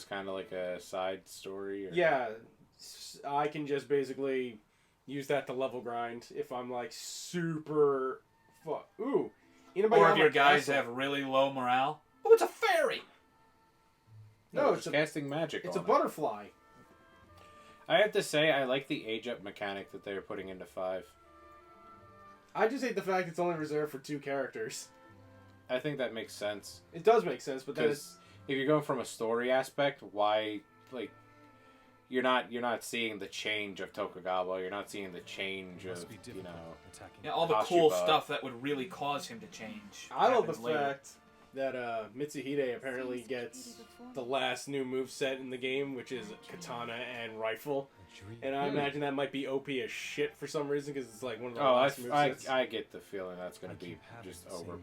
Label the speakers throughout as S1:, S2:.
S1: was kind of like a side story? Or...
S2: Yeah, I can just basically use that to level grind if I'm like super... Ooh.
S3: Or if your guys have really low morale. Oh, it's a fairy!
S1: No, it's casting magic.
S2: It's a butterfly.
S1: I have to say, I like the age-up mechanic that they're putting into 5.
S2: I just hate the fact it's only reserved for 2 characters.
S1: I think that makes sense.
S2: It does make sense, but then it's...
S1: if you're going from a story aspect, why, like, you're not seeing the change of Tokugawa. You're not seeing the change of, you know...
S3: Yeah, all the cool stuff that would really cause him to change.
S2: I love the fact that Mitsuhide apparently gets the last new moveset in the game, which is katana and rifle. And I imagine that might be OP as shit for some reason, because it's like one of the last movesets.
S1: I get the feeling that's going to be just over.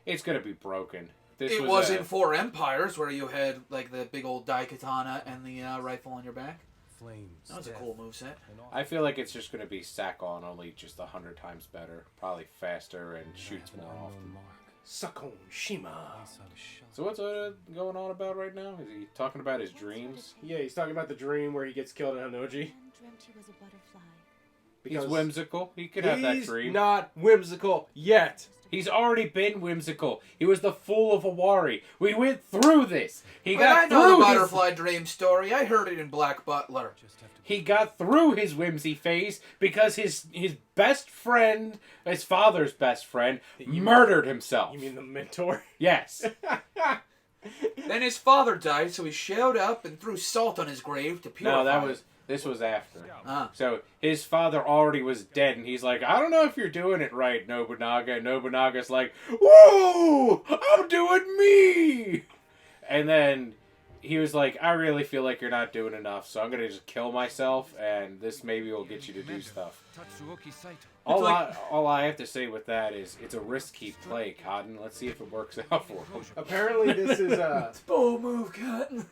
S1: It's going to be broken.
S3: It was in 4 Empires, where you had like the big old Daikatana and the rifle on your back. That was a cool moveset.
S1: I feel like it's just going to be Sakon, only just 100 times better. Probably faster and shoots more often.
S2: Sakon Shima.
S1: So what's going on about right now? Is he talking about his dreams?
S2: Yeah, he's talking about the dream where he gets killed in Hanoji.
S1: He's whimsical. He could have that dream.
S2: He's not whimsical yet.
S1: He's already been whimsical. He was the fool of Awari. We went through this.
S3: I know the butterfly dream story. I heard it in Black Butler.
S1: He got through his whimsy phase because his best friend, his father's best friend, murdered himself.
S2: You mean the mentor?
S1: Yes.
S3: Then his father died, so he showed up and threw salt on his grave to purify.
S1: No, this was after. So his father already was dead, and he's like, I don't know if you're doing it right, Nobunaga. And Nobunaga's like, whoa, I'm doing me. And then he was like, I really feel like you're not doing enough, so I'm going to just kill myself, and this maybe will get you to do stuff. All I have to say with that is, it's a risky play, Cotton. Let's see if it works out for him.
S2: Apparently this is
S3: It's a bold move, Cotton.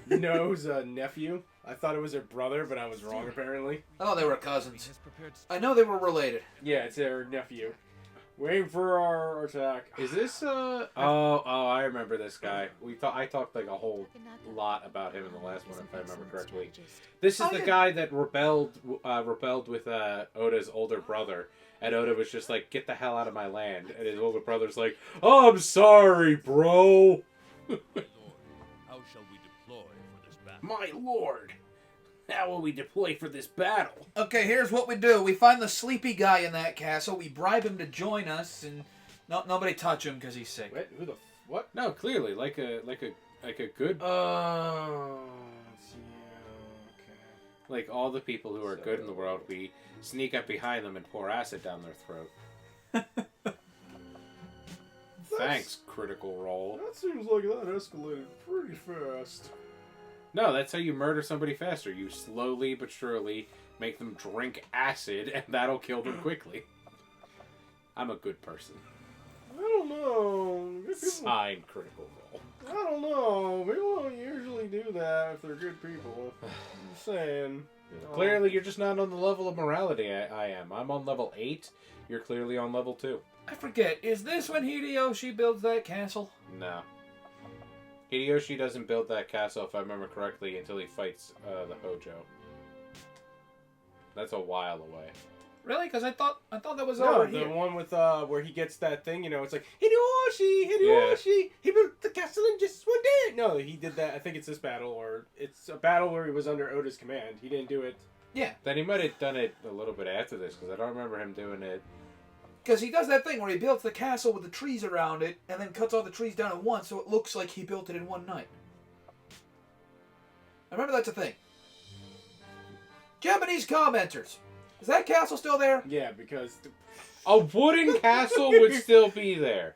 S2: No's nephew. I thought it was her brother, but I was wrong, apparently.
S3: I thought they were cousins. I know they were related.
S2: Yeah, it's her nephew. Waiting for our attack.
S1: Is this, Oh, I remember this guy. I talked like a whole lot about him in the last one, if I remember correctly. This is the guy that rebelled with Oda's older brother. And Oda was just like, get the hell out of my land. And his older brother's like, oh, I'm sorry, bro. My lord, how will we deploy for this battle?
S3: Okay, here's what we do. We find the sleepy guy in that castle. We bribe him to join us, and nobody touch him because he's sick.
S2: Wait, who the what?
S1: No, clearly, like a good.
S2: Oh, yeah, okay.
S1: Like all the people who are good in the world, we sneak up behind them and pour acid down their throat. Thanks, Critical Role.
S2: That seems like that escalated pretty fast.
S1: No, that's how you murder somebody faster. You slowly but surely make them drink acid, and that'll kill them quickly. I'm a good person.
S2: I don't know.
S1: Sign Critical Role.
S2: I don't know. People don't usually do that if they're good people. I'm just saying. You know.
S1: Clearly, you're just not on the level of morality I am. I'm on level 8. You're clearly on level 2.
S3: I forget. Is this when Hideyoshi builds that castle?
S1: No. Hideyoshi doesn't build that castle, if I remember correctly, until he fights the Hojo. That's a while away.
S3: Really? Because I thought that was
S2: over
S3: here.
S2: The one with where he gets that thing, you know, it's like Hideyoshi, he built the castle in just one day. No, he did that. I think it's this battle, or it's a battle where he was under Oda's command. He didn't do it.
S3: Yeah.
S1: Then he might have done it a little bit after this, because I don't remember him doing it.
S3: Because he does that thing where he builds the castle with the trees around it, and then cuts all the trees down at once, so it looks like he built it in one night. I remember that's a thing. Japanese commenters. Is that castle still there?
S2: Yeah, because...
S1: A wooden castle would still be there.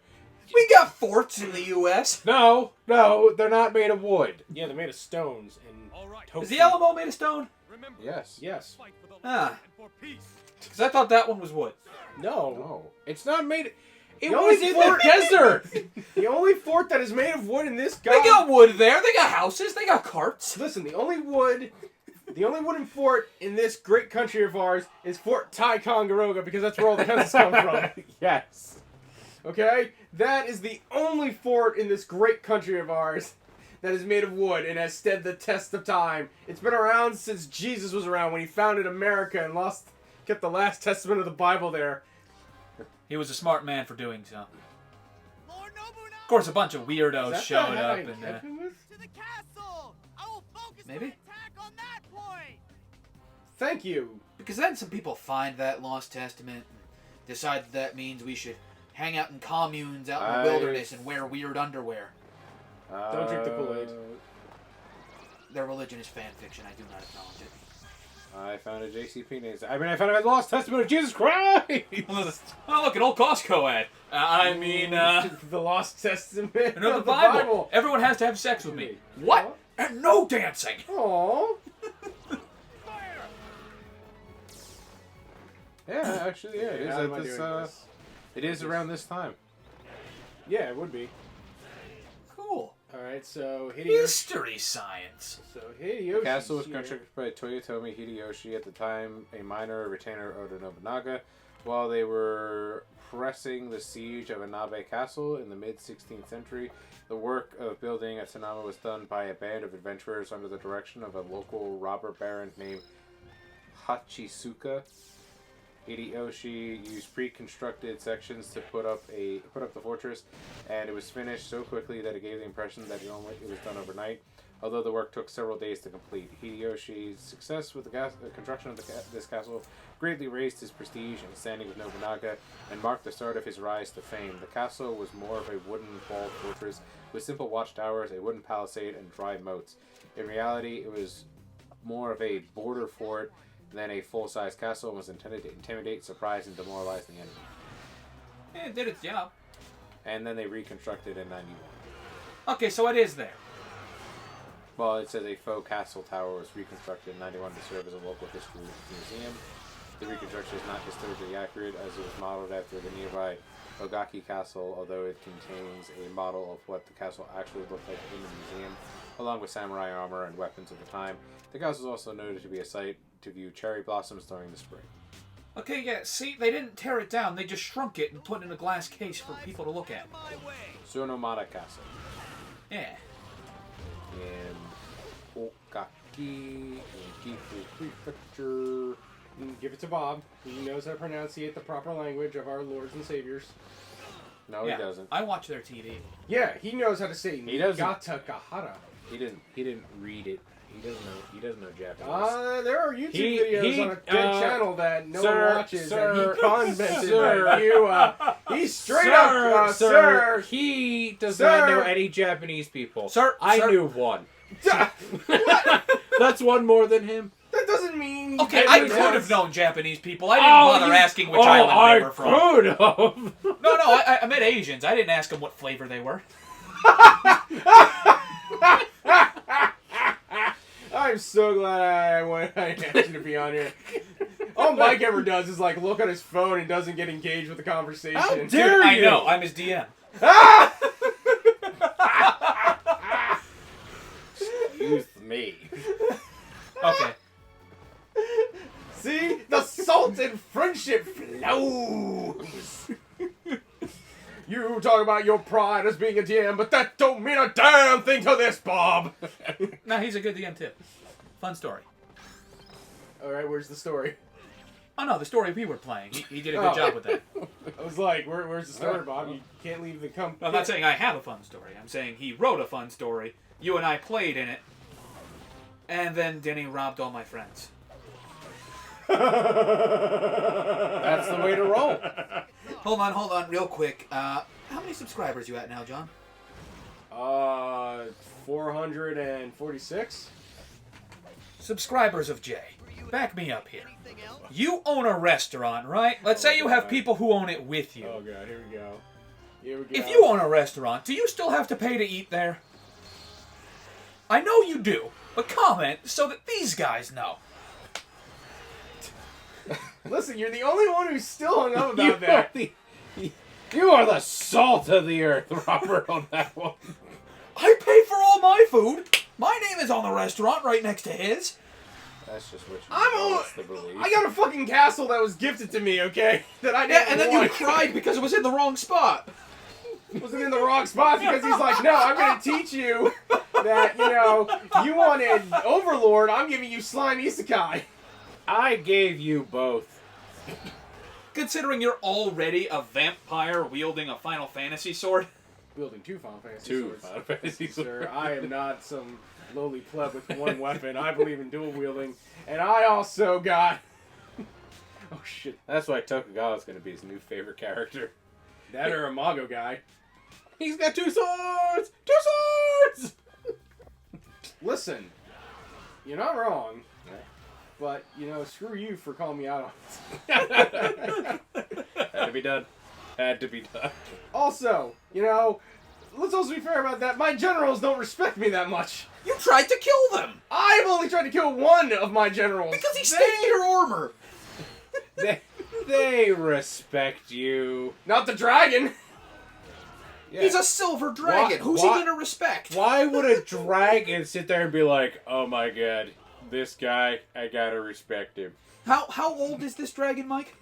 S3: We got forts in the U.S.
S1: No, they're not made of wood.
S2: Yeah, they're made of stones. And
S3: is the Alamo made of stone?
S1: Yes.
S3: Ah. Because I thought that one was wood.
S1: No. It's not made... It was in the desert!
S2: The only fort that is made of wood in this
S3: They got wood there. They got houses. They got carts.
S2: Listen, the only wooden fort in this great country of ours is Fort Ticonderoga, because that's where all the peasants come from.
S1: Yes.
S2: Okay? That is the only fort in this great country of ours that is made of wood and has stood the test of time. It's been around since Jesus was around when he founded America and kept the last testament of the Bible there.
S4: He was a smart man for doing so. Of course, a bunch of weirdos showed up and.
S5: To the castle! I will focus
S3: Maybe?
S5: my attack on that point!
S2: Thank you.
S3: Because then some people find that lost testament and decide that means we should hang out in communes out in the wilderness and wear weird underwear.
S2: Don't drink the Kool-Aid.
S3: Their religion is fan fiction. I do not acknowledge it.
S1: I found a JCP name. I found a Lost Testament of Jesus Christ!
S4: Oh, look, an old Costco ad.
S2: The Lost Testament
S4: No, the
S2: of
S4: Bible. Everyone has to have sex with me. What? And no dancing.
S2: Aww.
S1: Yeah, actually, yeah, it is.
S2: How am I
S1: At
S2: doing
S1: this,
S2: this?
S1: it is around this time.
S2: Yeah, it would be.
S3: Cool.
S2: Alright, so Hideyoshi.
S4: Mystery science.
S2: So Hideyoshi.
S1: The castle was constructed by Toyotomi Hideyoshi, at the time a minor retainer of Oda Nobunaga, while they were pressing the siege of Inabe Castle in the mid-16th century. The work of building at Sanama was done by a band of adventurers under the direction of a local robber baron named Hachisuka. Hideyoshi used pre-constructed sections to put up the fortress, and it was finished so quickly that it gave the impression that it was done overnight. Although the work took several days to complete, Hideyoshi's success with the construction of this castle greatly raised his prestige and standing with Nobunaga, and marked the start of his rise to fame. The castle was more of a wooden-walled fortress with simple watchtowers, a wooden palisade, and dry moats. In reality, it was more of a border fort than a full-size castle, and was intended to intimidate, surprise, and demoralize the enemy.
S4: It did its job.
S1: And then they reconstructed in 91.
S4: Okay, so it is there.
S1: Well, it says a faux castle tower was reconstructed in 91 to serve as a local history museum. The reconstruction is not historically accurate, as it was modeled after the nearby Ogaki Castle, although it contains a model of what the castle actually looked like in the museum, along with samurai armor and weapons of the time. The castle is also noted to be a site to view cherry blossoms during the spring.
S4: Okay, yeah, see, they didn't tear it down. They just shrunk it and put it in a glass case for people to look at.
S1: Tsunomata Castle.
S4: Yeah.
S1: In Okaki, in Gifu Prefecture.
S2: Give it to Bob. He knows how to pronunciate the proper language of our lords and saviors.
S1: No,
S4: Yeah,
S1: he doesn't.
S4: I watch their TV.
S2: Yeah, he knows how to say
S1: He doesn't.
S2: Niigata Gahara.
S1: He didn't read it. He doesn't know Japanese.
S2: There are YouTube videos on a good channel that no
S1: sir,
S2: one watches,
S1: sir,
S2: and he commented
S1: sir.
S2: that you, he's straight up, sir.
S1: He does
S2: Sir.
S1: not know any Japanese people.
S4: Sir,
S1: I
S4: sir.
S1: knew one.
S2: What?
S1: That's one more than him.
S2: That doesn't mean.
S4: Okay, I could have known Japanese people. I didn't bother asking which island they were from.
S1: I could have.
S4: No, I met Asians. I didn't ask them what flavor they were.
S2: I'm so glad I asked you to be on here. All Mike ever does is like look at his phone and doesn't get engaged with the conversation.
S1: How
S4: Dude,
S1: dare
S4: I
S1: you?
S4: know. I'm his DM.
S1: Excuse me.
S4: Okay.
S2: See? The salt and friendship flows. You talk about your pride as being a DM, but that don't mean a damn thing to this, Bob.
S4: No, he's a good DM too. Fun story.
S2: Alright, where's the story?
S4: Oh no, the story we were playing. He did a good job with that.
S2: I was like, where's the story, Bob? You can't leave the
S4: No, I'm not saying I have a fun story. I'm saying he wrote a fun story. You and I played in it. And then Denny robbed all my friends.
S1: That's the way to roll.
S3: Hold on, real quick. How many subscribers you at now, John?
S2: 446?
S4: Subscribers of Jay, back me up here. You own a restaurant, right? Let's say you have people who own it with you.
S2: Oh god, here we go. Here we go.
S4: If you own a restaurant, do you still have to pay to eat there? I know you do, but comment so that these guys know.
S2: Listen, you're the only one who's still hung up about that.
S1: You are the salt of the earth, Robert, on that one.
S4: I pay for all my food. My name is on the restaurant right next to his.
S1: That's just what you
S2: That's
S1: the belief.
S2: I got a fucking castle that was gifted to me, okay? That I didn't
S3: And then you
S2: want.
S3: cried because it was in the wrong spot.
S2: Wasn't in the wrong spot because he's like, no, I'm gonna teach you that, you wanted Overlord, I'm giving you Slime Isekai.
S1: I gave you both.
S4: Considering you're already a vampire wielding a Final Fantasy sword.
S2: Wielding 2 Final Fantasy
S1: Two
S2: swords.
S1: Final Fantasy swords.
S2: Sir, I am not some lowly pleb with one weapon. I believe in dual wielding. And I also got... Oh, shit.
S1: That's why Tokugawa's going to be his new favorite character.
S2: That or a Mago guy.
S1: He's got 2 swords! 2 swords!
S2: Listen, you're not wrong. But, screw you for calling me out on it.
S1: Had to be done. Had to be done.
S2: Also, let's also be fair about that. My generals don't respect me that much.
S3: You tried to kill them!
S2: I've only tried to kill one of my generals.
S3: Because he stayed in your armor!
S1: They respect you.
S2: Not the dragon.
S1: Yeah.
S3: He's a silver dragon. Who's he gonna respect?
S1: Why would a dragon sit there and be like, oh my god, this guy, I gotta respect him?
S3: How old is this dragon, Mike?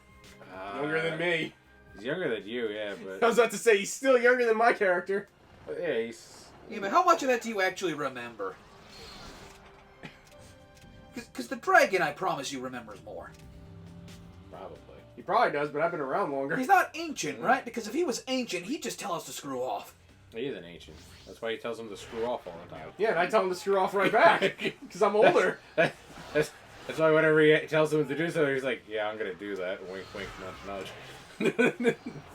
S2: Younger than me.
S1: He's younger than you, yeah,
S2: I
S1: but...
S2: was about to say, he's still younger than my character.
S1: Yeah, he's...
S3: Yeah, but how much of that do you actually remember? Because the dragon, I promise you, remembers more.
S1: Probably.
S2: He probably does, but I've been around longer.
S3: He's not ancient, right? Because if he was ancient, he'd just tell us to screw off.
S1: He is an ancient. That's why he tells him to screw off all the time.
S2: Yeah, and I tell him to screw off right back. Because I'm older.
S1: That's why whenever he tells him to do something, he's like, yeah, I'm gonna do that. Wink, wink, nudge, nudge.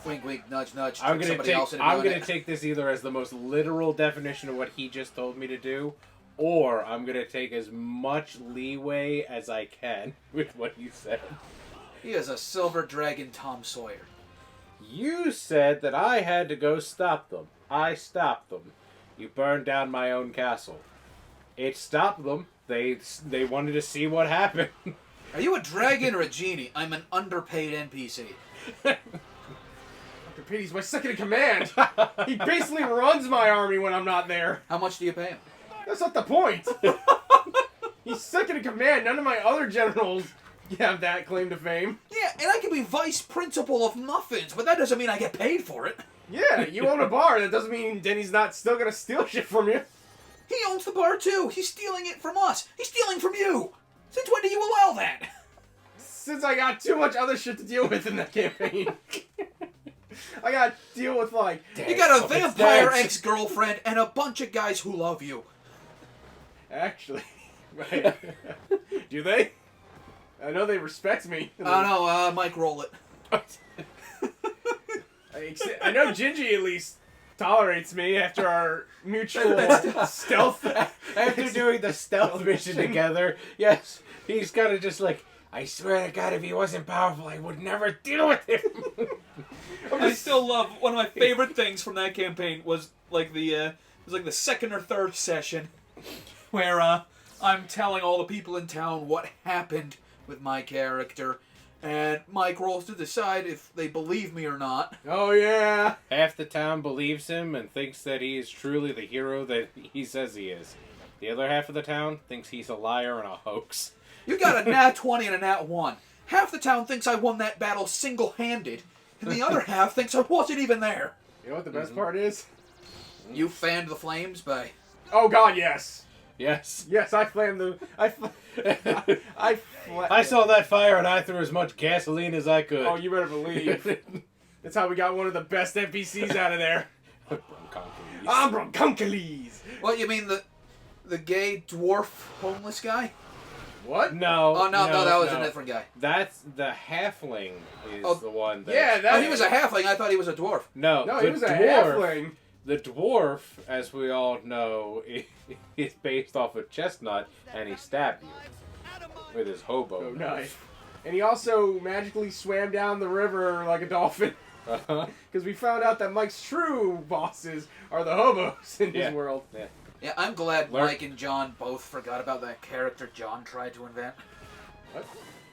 S3: Wink, wink, nudge, nudge.
S1: I'm
S3: trick somebody else into
S1: I'm
S3: doing
S1: gonna
S3: it.
S1: take this either as the most literal definition of what he just told me to do, or I'm gonna take as much leeway as I can with what you said.
S3: He is a silver dragon Tom Sawyer.
S1: You said that I had to go stop them. I stopped them. You burned down my own castle. It stopped them. They wanted to see what happened.
S3: Are you a dragon or a genie? I'm an underpaid NPC.
S2: Dr. Petey's my second in command. He basically runs my army when I'm not there.
S3: How much do you pay him?
S2: That's not the point. He's second in command. None of my other generals have that claim to fame.
S3: Yeah, and I can be vice principal of muffins, but that doesn't mean I get paid for it.
S2: Yeah, you own a bar. That doesn't mean Denny's not still gonna steal shit from you.
S3: He owns the bar too. He's stealing it from us. He's stealing from you. Since when do you allow that?
S2: Since I got too much other shit to deal with in that campaign. I gotta deal with, like...
S3: You got a vampire ex-girlfriend and a bunch of guys who love you.
S2: Actually. Right. Do they? I know they respect me.
S3: No, Mike, roll it.
S2: I know Gingy at least tolerates me after our mutual stealth.
S1: After doing the stealth mission together, yes, he's kind of just like, I swear to God, if he wasn't powerful, I would never deal with him.
S4: I still love one of my favorite things from that campaign was like the second or third session where I'm telling all the people in town what happened
S3: with my character, and Mike rolls to decide if they believe me or not.
S2: Oh, yeah.
S1: Half the town believes him and thinks that he is truly the hero that he says he is. The other half of the town thinks he's a liar and a hoax.
S3: You got a nat 20 and a nat 1. Half the town thinks I won that battle single-handed, and the other half thinks I wasn't even there.
S2: You know what the best part is?
S3: You fanned the flames by...
S2: Oh, God, yes.
S1: Yes.
S2: Yes, I flamed the...
S1: I saw that fire and I threw as much gasoline as I could.
S2: Oh, you better believe. That's how we got one of the best NPCs out of there. I'm Bronconcules.
S3: What, you mean the gay dwarf homeless guy?
S2: What?
S1: No.
S3: Oh, no, that was a different guy.
S1: That's the halfling is the one that...
S2: Yeah,
S3: Oh, he was a halfling. I thought he was a dwarf.
S1: No,
S2: No,
S1: the
S2: he was a
S1: dwarf,
S2: halfling.
S1: The dwarf, as we all know, is based off of Chestnut, and he stabbed you with his hobo
S2: Oh, knife. And he also magically swam down the river like a dolphin. Because we found out that Mike's true bosses are the hobos in his world.
S1: Yeah.
S3: Yeah, I'm glad Mike and John both forgot about that character John tried to invent.
S2: What?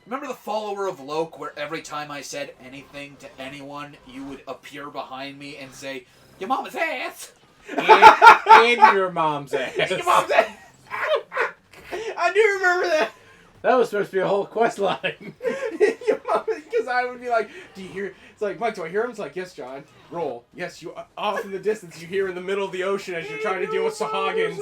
S3: Remember the follower of Loke, where every time I said anything to anyone, you would appear behind me and say, "Your mama's ass!"
S1: In your mom's ass.
S2: Your mom's ass! I do remember that!
S1: That was supposed to be a whole quest line.
S2: Your mom, Because I would be like, do you hear? It's like, Mike, do I hear him? It's like, yes, John. Roll. Yes, you. Off in the distance, you hear in the middle of the ocean as you're trying to deal with Sahagins.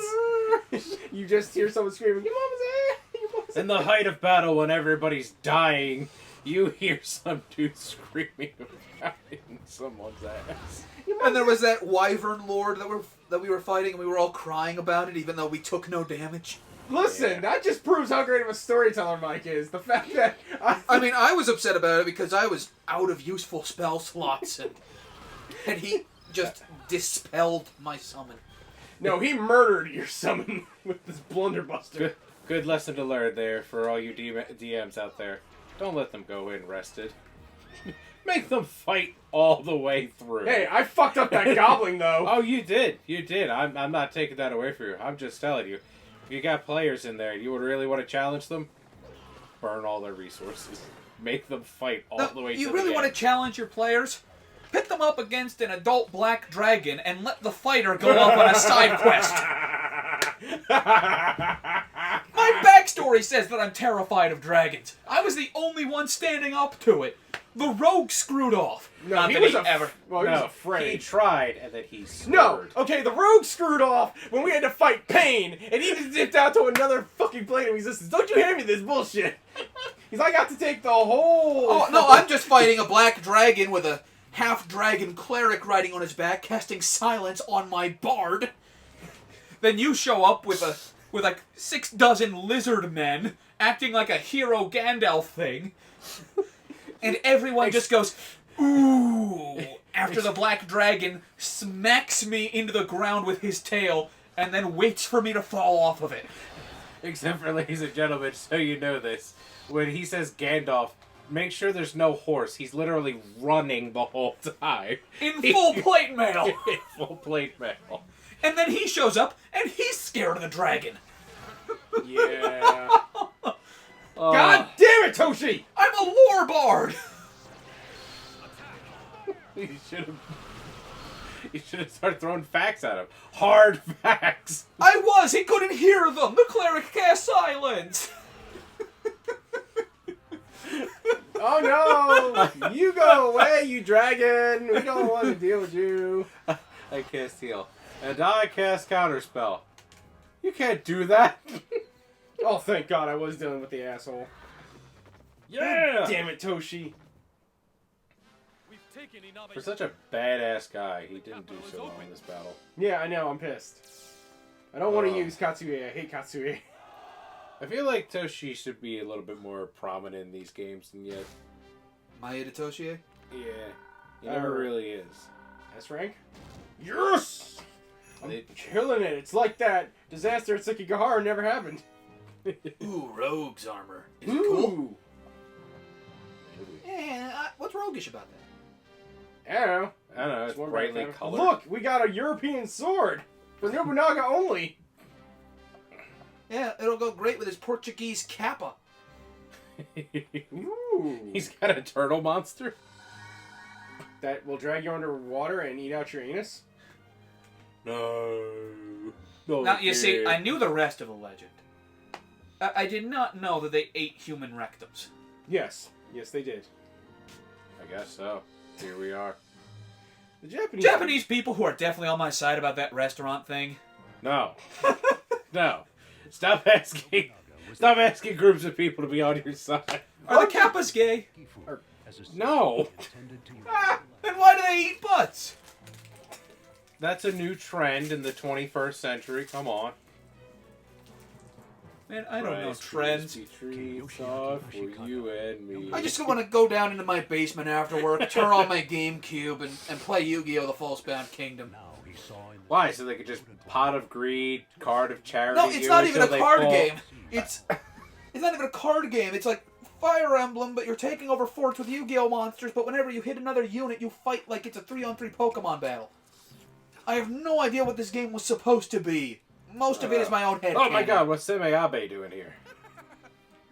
S2: You just hear someone screaming, your mama's there! Your mama's
S1: In the height of battle, when everybody's dying, you hear some dude screaming about it in someone's ass.
S3: And there was that wyvern lord that we were fighting, and we were all crying about it, even though we took no damage.
S2: Listen, that just proves how great of a storyteller Mike is. The fact that
S3: I mean, I was upset about it because I was out of useful spell slots, and he just dispelled my summon.
S2: No, he murdered your summon with this blunderbuster.
S1: Good lesson to learn there for all you DMs out there. Don't let them go in rested. Make them fight all the way through.
S2: Hey, I fucked up that goblin though.
S1: Oh, you did. You did. I'm not taking that away from you. I'm just telling you. If you got players in there, you would really want to challenge them? Burn all their resources. Make them fight all the way
S4: You
S1: to
S4: really
S1: the
S4: want to
S1: end.
S4: challenge your players? Pit them up against an adult black dragon and let the fighter go off on a side quest. My backstory says that I'm terrified of dragons. I was the only one standing up to it. The rogue screwed off.
S2: No,
S4: Not
S2: he
S4: that
S2: was
S4: he
S2: he was
S1: He
S2: afraid.
S1: tried, and then he swerved.
S2: No, okay, the rogue screwed off when we had to fight Pain, and he just dipped out to another fucking plane of resistance. Don't you hand me this bullshit. He's like, I got to take the whole...
S3: Oh, no, I'm just fighting a black dragon with a half-dragon cleric riding on his back, casting silence on my bard.
S4: Then you show up with like 6 dozen lizard men acting like a hero Gandalf thing. And everyone just goes, ooh, after the black dragon smacks me into the ground with his tail and then waits for me to fall off of it.
S1: Except for, ladies and gentlemen, so you know this, when he says Gandalf, make sure there's no horse. He's literally running the whole time.
S4: In full plate mail.
S1: In full plate mail.
S4: And then he shows up and he's scared of the dragon.
S2: Yeah. God damn it, Toshi!
S4: I'm a lore bard.
S1: You should have started throwing facts at him. Hard facts.
S4: I was. He couldn't hear them. The cleric cast silence.
S2: Oh no! You go away, you dragon! We don't want to deal with you.
S1: I cast heal. And I cast counterspell. You can't do that.
S2: Oh, thank God I was dealing with the asshole.
S1: Yeah!
S2: Damn it, Toshi.
S1: For such a badass guy, he didn't do so well in this battle.
S2: Yeah, I know, I'm pissed. I don't want to use Katsuie. I hate Katsuie.
S1: I feel like Toshi should be a little bit more prominent in these games than yet.
S3: Maeda Toshie?
S1: Yeah. He never really is.
S2: S rank? Yes! I'm killing it. It's like that disaster at Sekigahara never happened.
S3: Ooh, rogue's armor. Is it cool?
S2: Ooh.
S3: Yeah, what's roguish about that?
S2: I don't know.
S1: I don't know, it's
S2: more
S1: brightly
S2: about that.
S1: colored.
S2: Look, we got a European sword for Nobunaga only.
S3: Yeah, it'll go great with his Portuguese kappa.
S2: Ooh.
S1: He's got a turtle monster?
S2: That will drag you underwater and eat out your anus?
S1: No. No.
S4: Now, you see, I knew the rest of the legend. I did not know that they ate human rectums.
S2: Yes. Yes, they did.
S1: I guess so. Here we are.
S2: The Japanese...
S4: Japanese people who are definitely on my side about that restaurant thing.
S1: No. No. Stop asking. Stop asking groups of people to be on your side.
S4: Are the Kappas gay?
S1: No.
S4: Then why do they eat butts?
S1: That's a new trend in the 21st century. Come on.
S4: Man, I don't know
S1: Rice
S4: trends.
S1: Krispie treats are for you and me.
S3: I just want to go down into my basement after work, turn on my GameCube, and play Yu-Gi-Oh! The False-Bound Kingdom.
S1: Why? So they could just pot of greed, card of charity.
S3: No, it's
S1: you
S3: not even a
S1: until they
S3: card
S1: fall?
S3: game. It's not even a card game. It's like Fire Emblem, but you're taking over forts with Yu-Gi-Oh! Monsters, but whenever you hit another unit, you fight like it's a 3-on-3 Pokemon battle. I have no idea what this game was supposed to be. Most of it is my own head.
S1: Oh my God! What's Semeabe doing here?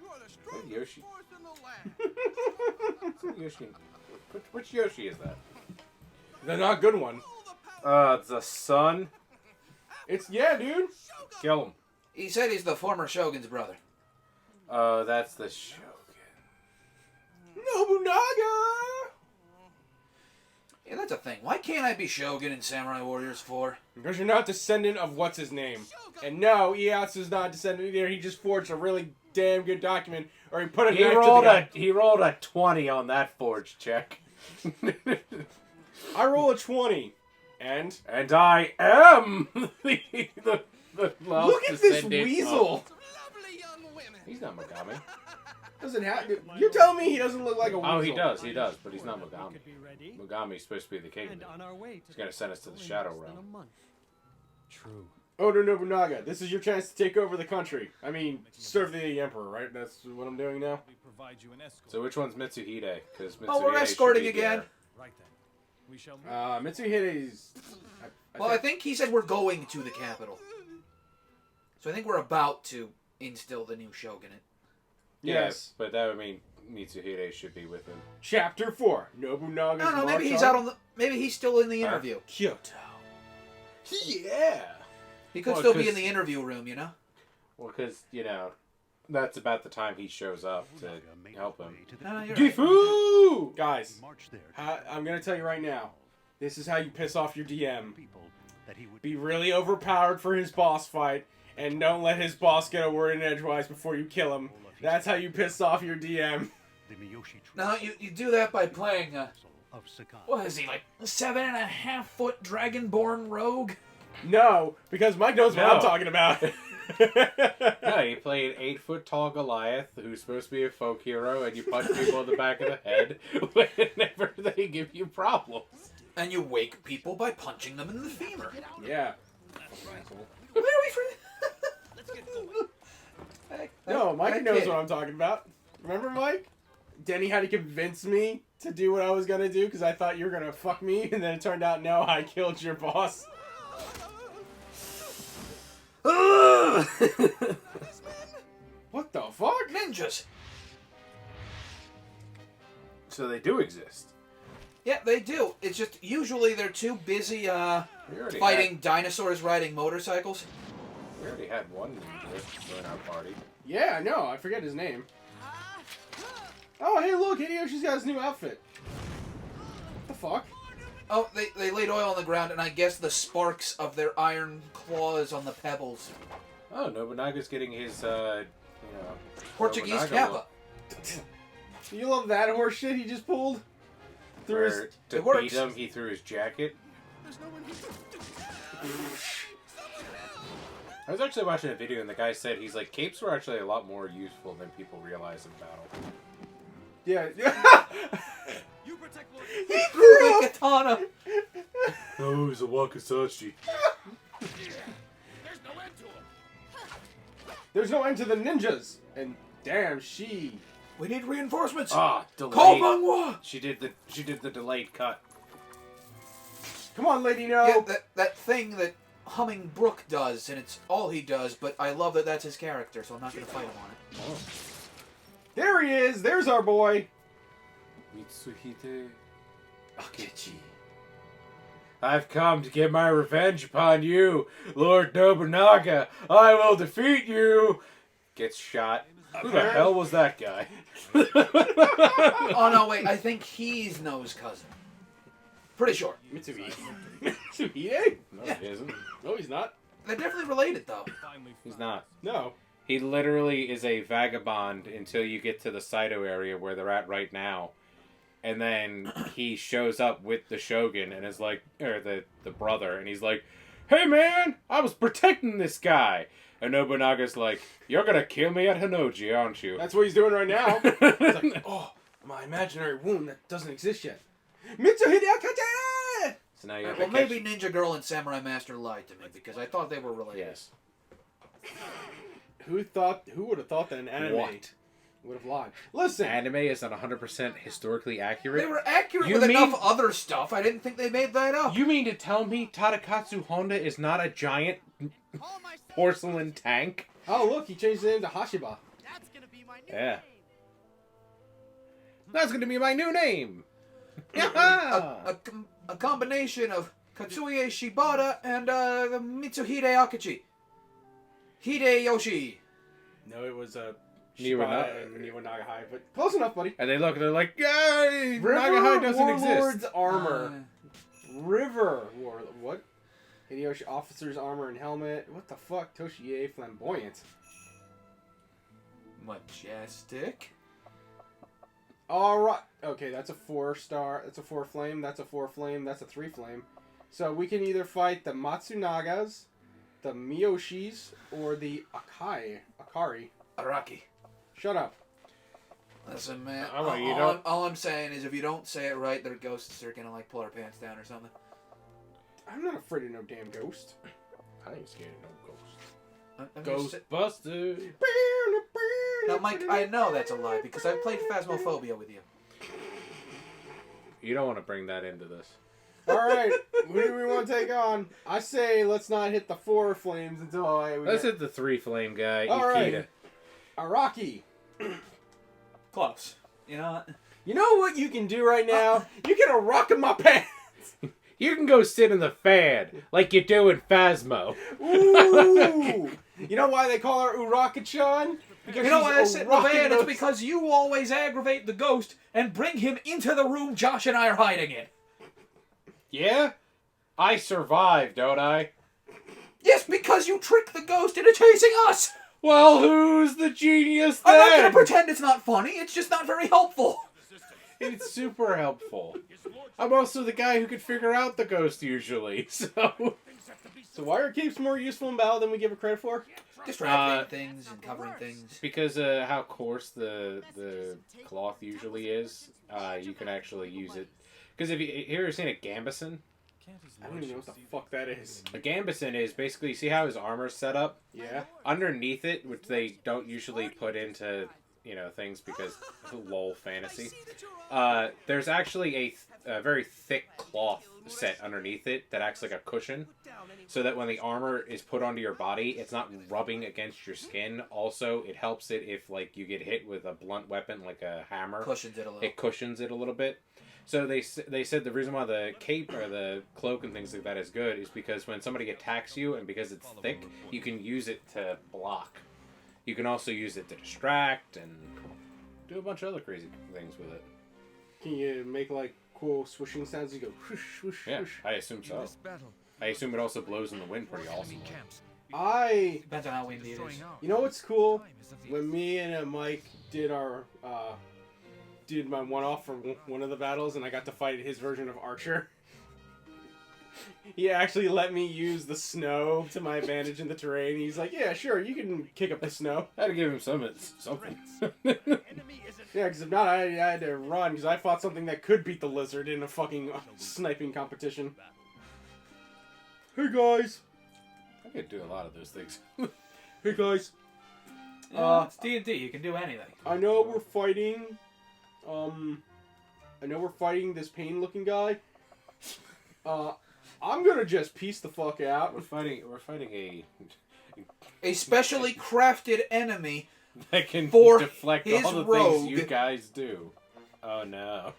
S5: You are the
S1: Hey,
S5: strongest
S1: Yoshi.
S5: force in the land.
S1: Yoshi. Which Yoshi is that?
S2: The not good one.
S1: It's the son.
S2: It's... Yeah, dude.
S1: Kill him.
S3: He said he's the former Shogun's brother.
S1: That's the Shogun.
S2: Nobunaga!
S3: Yeah, that's a thing. Why can't I be Shogun in Samurai Warriors 4?
S2: Because you're not descendant of what's his name. And no, Ieyasu's not descendant either. He just forged a really damn good document, or he put a
S1: He
S2: knife
S1: rolled
S2: to the guy.
S1: he rolled a 20 on that forge check.
S2: I roll a 20. And?
S1: And I am the last
S2: Look at this
S1: descendant
S2: weasel!
S5: Lovely young women.
S1: He's not Mogami.
S2: Doesn't have. You're telling me he doesn't look like a weasel?
S1: Oh, he does, but he's not Mogami. Mogami's supposed to be the king. He's gonna send us to the Shadow Realm.
S6: True.
S2: Oda Nobunaga, this is your chance to take over the country. I mean, serve the emperor, right? That's what I'm doing now?
S6: We provide you an escort.
S1: So which one's Mitsuhide? Because
S3: Oh, we're escorting again.
S6: Right then. We shall move.
S2: Mitsuhide's...
S3: Well, I think he said we're going to the capital. So I think we're about to instill the new Shogunate.
S2: Yes.
S1: but that would mean Mitsuhide should be with him.
S2: Chapter 4. Nobunaga's
S3: I don't know, maybe
S2: march
S3: he's
S2: on
S3: out on the... Maybe he's still in the interview.
S2: Kyoto. Yeah.
S3: He could
S1: Well,
S3: still be
S1: 'cause-
S3: in the interview room, you know?
S1: Well, because, that's about the time he shows up to help him.
S3: You're right.
S1: Gifu!
S2: Guys, I'm going to tell you right now. This is how you piss off your DM. Be really overpowered for his boss fight, and don't let his boss get a word in edgewise before you kill him. That's how you piss off your DM.
S3: No, you do that by playing, what is he, like 7.5-foot dragonborn rogue?
S2: No, because Mike knows what I'm
S1: No.
S2: talking about.
S1: No, you play an 8-foot-tall Goliath who's supposed to be a folk hero, and you punch people in the back of the head whenever they give you problems.
S3: And you wake people by punching them in the femur.
S2: Yeah.
S3: Where are we from?
S2: No, Mike knows what I'm talking about. Remember, Mike? Denny had to convince me to do what I was going to do because I thought you were going to fuck me, and then it turned out, no, I killed your boss. What the fuck?
S3: Ninjas.
S1: So they do exist.
S3: Yeah, they do. It's just usually they're too busy
S1: We already
S3: fighting dinosaurs riding motorcycles.
S1: We already had one ninja join our party.
S2: Yeah, no, I forget his name. Oh, hey, look, Hideyoshi's got his new outfit. What the fuck?
S3: Oh, they laid oil on the ground, and I guess the sparks of their iron claws on the pebbles.
S1: Oh, Nobunaga's getting his,
S3: Portuguese
S1: Nobunaga
S3: Kappa.
S1: look.
S2: You love that horse shit he just pulled? Through his...
S1: Where to
S3: It works.
S1: beat him, he threw his jacket.
S5: There's no one here.
S1: I was actually watching a video, and the guy said he's like, capes were actually a lot more useful than people realize in battle.
S2: Yeah.
S5: You protect Lord.
S3: He threw the katana.
S1: Oh, he's a wakizashi.
S5: There's no end to him.
S2: There's no end to the ninjas. And damn, she...
S3: We need reinforcements.
S1: Ah, delayed.
S3: Call Manghua.
S1: She did the delayed cut.
S2: Come on, Lady No.
S3: Yeah, that thing that Humming Brook does, and it's all he does, but I love that that's his character, so I'm not going to fight him on it.
S1: Oh.
S2: There he is. There's our boy.
S1: Mitsuhide Akechi. I've come to get my revenge upon you, Lord Nobunaga. I will defeat you. Gets shot. Who the hell was that guy?
S3: Oh, no, wait. I think he's No's cousin. Pretty sure.
S2: Mitsuhide. Mitsuhide?
S1: No,
S3: Yeah.
S1: he isn't.
S2: No, he's not.
S3: They're definitely related, though.
S1: He's not.
S2: No.
S1: He literally is a vagabond until you get to the Saito area where they're at right now. And then he shows up with the Shogun and is like, or the brother, and he's like, hey man, I was protecting this guy. And Nobunaga's like, you're gonna kill me at Hinoji, aren't you?
S2: That's what he's doing right now. He's like, oh, my imaginary wound that doesn't exist yet. Mitsuhide Akechi!
S1: So now you have
S3: Well,
S1: to
S3: maybe Ninja Girl and Samurai Master lied to me, because I thought they were related.
S1: Yes.
S2: Who would have thought that an anime
S1: What?
S2: would have lied? Listen.
S1: Anime is not 100% historically accurate.
S3: They were accurate
S1: You
S3: with
S1: mean-
S3: enough other stuff. I didn't think they made that up.
S1: You mean to tell me Tadakatsu Honda is not a giant
S5: Call my son.
S1: porcelain tank?
S2: Oh, look, he changed his name to Hashiba.
S5: That's gonna be my new
S1: Yeah.
S5: name.
S1: That's gonna be my new name.
S3: A combination of Katsuye Shibata and Mitsuhide Akechi. Hideyoshi.
S2: No, it was Shibata and Niwanaga High, but close enough, buddy.
S1: And they look, and they're like, yay!
S2: River
S1: Nagahide doesn't
S2: Warlord's
S1: exist.
S2: armor. River Warlord. What? Hideyoshi officer's armor and helmet. What the fuck? Toshie flamboyant.
S4: Majestic.
S2: Alright. Okay, that's a 4-star. That's a 4 flame. That's a 4 flame. That's a 3 flame. So we can either fight the Matsunagas, the Miyoshis, or the Akari.
S3: Araki.
S2: Shut up.
S3: Listen, man.
S1: How about you don't-
S3: All I'm saying is, if you don't say it right, their ghosts are gonna like pull our pants down or something.
S2: I'm not afraid of no damn ghost.
S1: I ain't scared of no
S3: I'm just sa-
S1: Ghostbusters.
S3: Now, Mike, I know that's a lie because I've played Phasmophobia with you.
S1: You don't want to bring that into this.
S2: Alright, who do we want to take on? I say let's not hit the 4 flames until
S1: Let's hit the 3 flame guy,
S2: All
S1: Ikeda.
S2: right. Araki.
S4: Close. You know what?
S2: You know what you can do right now? You can rock in my pants.
S1: You can go sit in the fan like you do in Phasmo.
S2: Ooh. You know why they call her Uraka-chan? Because
S4: You know
S2: she's
S4: why I sit in the
S2: rocking
S4: van? It's
S2: those-
S4: because you always aggravate the ghost and bring him into the room Josh and I are hiding in.
S1: Yeah? I survived, don't I?
S3: Yes, because you trick the ghost into chasing us.
S1: Well, who's the genius
S3: I'm not gonna
S1: then?
S3: pretend it's not funny. It's just not very helpful.
S1: It's super helpful. I'm also the guy who could figure out the ghost usually, so...
S2: So wire keeps more useful in battle than we give it credit for?
S3: Distracting things and covering things.
S1: Because how coarse the cloth usually is, you can actually use it. Because if you ever seen a gambeson?
S2: I don't even know what the fuck that is.
S1: A gambeson is basically, you see how his armor's set up?
S2: Yeah.
S1: Underneath it, which they don't usually put into, things because lol fantasy. There's actually a very thick cloth set underneath it that acts like a cushion, so that when the armor is put onto your body, it's not rubbing against your skin. Also, it helps it if you get hit with a blunt weapon like a hammer.
S3: Cushions it a little.
S1: It cushions it a little bit. So they said the reason why the cape or the cloak and things like that is good is because when somebody attacks you and because it's thick, you can use it to block. You can also use it to distract and do a bunch of other crazy things with it.
S2: Can you make cool swishing sounds? You go whoosh, whoosh,
S1: Yeah,
S2: whoosh.
S1: I assume so. I assume it also blows in the wind pretty awesome.
S4: Depends on how windy it is.
S2: You know what's cool? When me and Mike did my one-off for one of the battles, and I got to fight his version of Archer. He actually let me use the snow to my advantage in the terrain. He's like, yeah, sure, you can kick up the snow.
S1: I had to give him something.
S2: Yeah, because if not, I had to run, because I fought something that could beat the lizard in a fucking sniping competition. Hey, guys.
S1: I could do a lot of those things.
S2: Hey, guys.
S4: It's D&D. You can do anything.
S2: I know we're fighting, this pain-looking guy. I'm gonna just piece the fuck out.
S1: We're fighting
S3: A specially crafted enemy.
S1: that can
S3: For
S1: deflect
S3: his
S1: all the
S3: rogue.
S1: things you guys do. Oh no.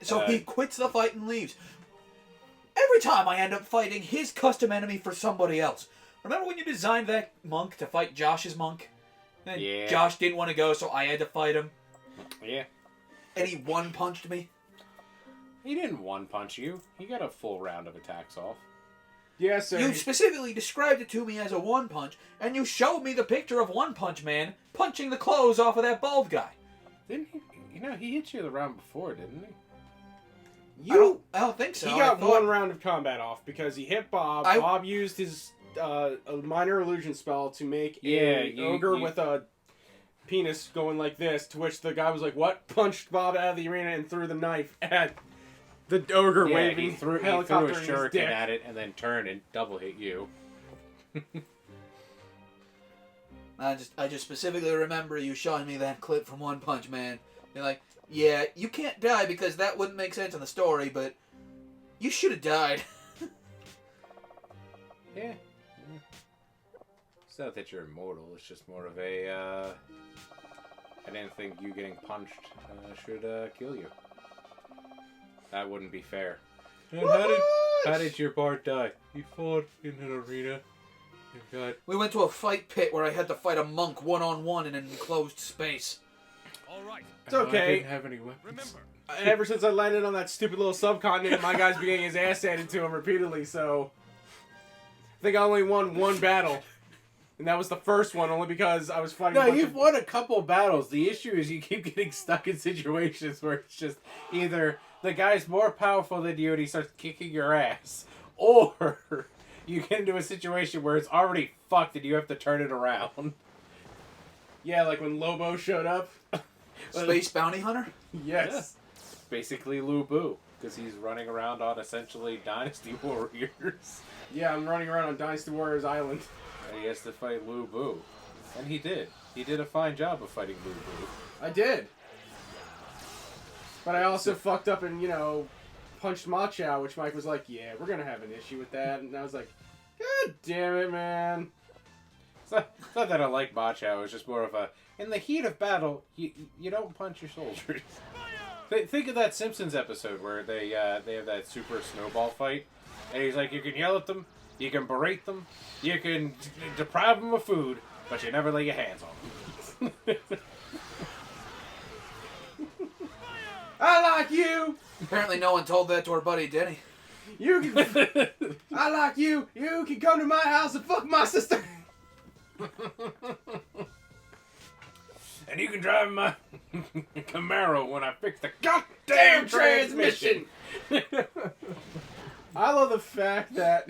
S3: So he quits the fight and leaves. Every time I end up fighting his custom enemy for somebody else.
S4: Remember when you designed that monk to fight Josh's monk? And
S1: Yeah.
S4: Josh didn't want to go, so I had to fight him.
S1: Yeah.
S3: And he one-punched me.
S1: He didn't one-punch you. He got a full round of attacks off.
S2: Yeah, so
S3: You specifically described it to me as a one-punch, and you showed me the picture of One Punch Man punching the clothes off of that bald guy.
S1: Didn't he? He hit you the round before, didn't he?
S3: I don't think so.
S2: he
S3: I
S2: got
S3: thought-
S2: one round of combat off because he hit Bob. Bob used his a minor illusion spell to make a ogre with a penis going like this, to which the guy was like, what? Punched Bob out of the arena and threw the knife at the ogre
S1: Yeah,
S2: waving
S1: he threw
S2: helicopter
S1: a
S2: in his
S1: shuriken
S2: dick.
S1: at it and then turned and double hit you.
S3: I just specifically remember you showing me that clip from One Punch Man. You're like, yeah, you can't die because that wouldn't make sense in the story, but you should have died.
S1: Yeah. It's not that you're immortal, it's just more of a, I didn't think you getting punched should kill you. That wouldn't be fair. And how did your Bart die? He fought in an arena. Good.
S3: We went to a fight pit where I had to fight a monk one-on-one in an enclosed space.
S5: All right.
S2: It's okay.
S1: I didn't have any weapons.
S5: Remember,
S2: Ever since I landed on that stupid little subcontinent, my guy's been getting his ass handed to him repeatedly, so... I think I only won one battle. And that was the first one, only because I was fighting
S1: No,
S2: a bunch
S1: you've
S2: of...
S1: won a couple battles. The issue is you keep getting stuck in situations where it's just either the guy's more powerful than you and he starts kicking your ass, or you get into a situation where it's already fucked and you have to turn it around.
S2: Yeah, like when Lobo showed up.
S3: Space bounty hunter?
S2: Yes.
S1: Basically Lu Bu, because he's running around on essentially Dynasty Warriors.
S2: Yeah, I'm running around on Dynasty Warriors Island.
S1: And he has to fight Lu Bu. And he did. He did a fine job of fighting Lu Bu.
S2: I did. But I also fucked up and, punched Ma Chao, which Mike was like, yeah, we're going to have an issue with that. And I was like, God damn it, man.
S1: It's not that I like Ma Chao, it's just more of a, in the heat of battle, you don't punch your soldiers. Think of that Simpsons episode where they have that super snowball fight, and he's like, you can yell at them, you can berate them, you can deprive them of food, but you never lay your hands on them.
S2: I like you.
S3: Apparently no one told that to our buddy Denny.
S2: You can... I like you. You can come to my house and fuck my sister.
S1: And you can drive my Camaro when I fix the goddamn transmission.
S2: I love the fact that